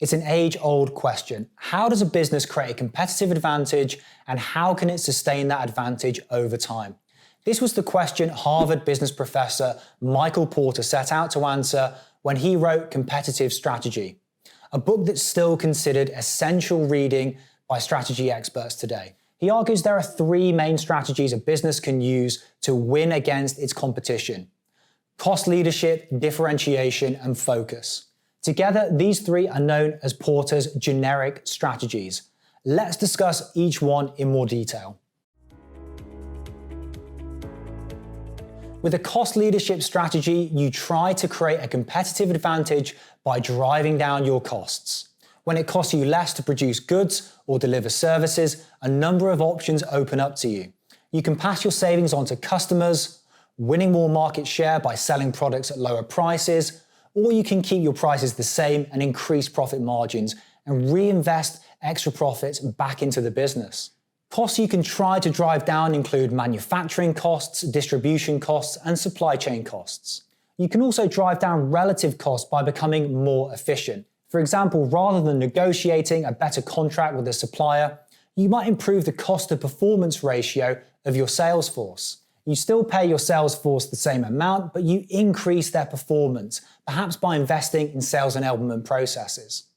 It's an age-old question. How does a business create a competitive advantage, and how can it sustain that advantage over time? This was the question Harvard business professor Michael Porter set out to answer when he wrote Competitive Strategy, a book that's still considered essential reading by strategy experts today. He argues there are three main strategies a business can use to win against its competition: cost leadership, differentiation, and focus. Together, these three are known as Porter's generic strategies. Let's discuss each one in more detail. With a cost leadership strategy, you try to create a competitive advantage by driving down your costs. When it costs you less to produce goods or deliver services, a number of options open up to you. You can pass your savings on to customers, winning more market share by selling products at lower prices, or you can keep your prices the same and increase profit margins and reinvest extra profits back into the business. Costs you can try to drive down include manufacturing costs, distribution costs, and supply chain costs. You can also drive down relative costs by becoming more efficient. For example, rather than negotiating a better contract with a supplier, you might improve the cost to performance ratio of your sales force. You still pay your sales force the same amount, but you increase their performance, perhaps by investing in sales enablement processes.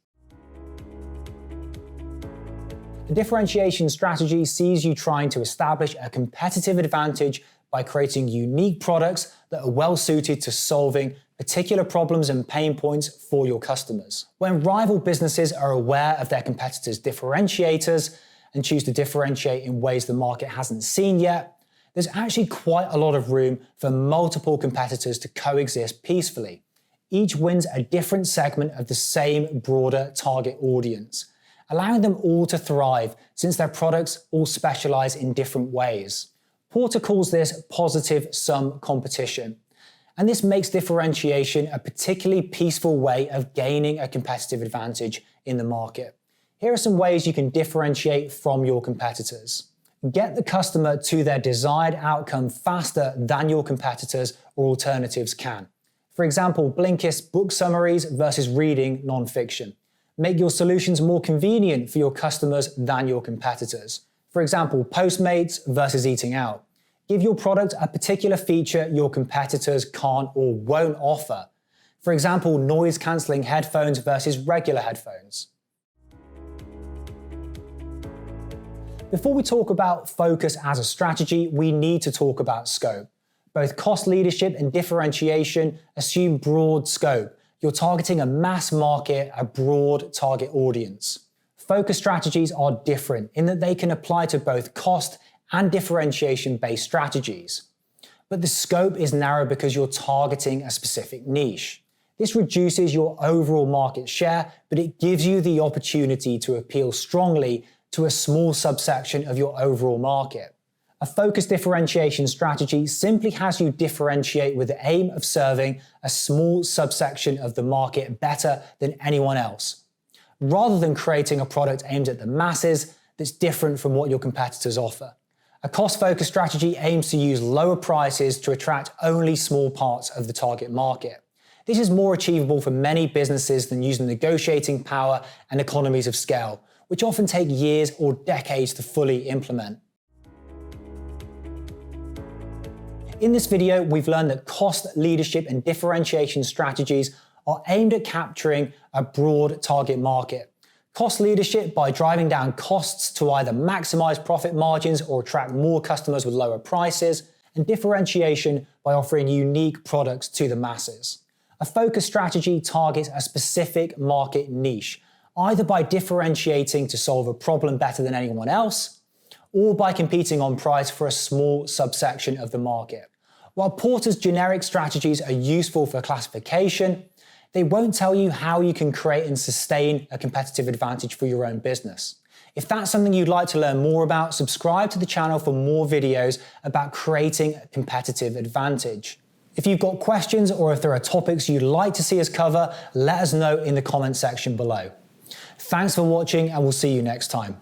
The differentiation strategy sees you trying to establish a competitive advantage by creating unique products that are well suited to solving particular problems and pain points for your customers. When rival businesses are aware of their competitors' differentiators and choose to differentiate in ways the market hasn't seen yet, there's actually quite a lot of room for multiple competitors to coexist peacefully. Each wins a different segment of the same broader target audience, allowing them all to thrive since their products all specialize in different ways. Porter calls this positive sum competition, and this makes differentiation a particularly peaceful way of gaining a competitive advantage in the market. Here are some ways you can differentiate from your competitors. Get the customer to their desired outcome faster than your competitors or alternatives can. For example, Blinkist book summaries versus reading non-fiction. Make your solutions more convenient for your customers than your competitors. For example, Postmates versus eating out. Give your product a particular feature your competitors can't or won't offer. For example, noise-cancelling headphones versus regular headphones. Before we talk about focus as a strategy, we need to talk about scope. Both cost leadership and differentiation assume broad scope. You're targeting a mass market, a broad target audience. Focus strategies are different in that they can apply to both cost and differentiation-based strategies. But the scope is narrow because you're targeting a specific niche. This reduces your overall market share, but it gives you the opportunity to appeal strongly to a small subsection of your overall market. A focused differentiation strategy simply has you differentiate with the aim of serving a small subsection of the market better than anyone else, rather than creating a product aimed at the masses that's different from what your competitors offer. A cost-focused strategy aims to use lower prices to attract only small parts of the target market. This is more achievable for many businesses than using negotiating power and economies of scale, which often take years or decades to fully implement. In this video, we've learned that cost leadership and differentiation strategies are aimed at capturing a broad target market. Cost leadership by driving down costs to either maximize profit margins or attract more customers with lower prices, and differentiation by offering unique products to the masses. A focus strategy targets a specific market niche, either by differentiating to solve a problem better than anyone else, or by competing on price for a small subsection of the market. While Porter's generic strategies are useful for classification, they won't tell you how you can create and sustain a competitive advantage for your own business. If that's something you'd like to learn more about, subscribe to the channel for more videos about creating a competitive advantage. If you've got questions or if there are topics you'd like to see us cover, let us know in the comment section below. Thanks for watching, and we'll see you next time.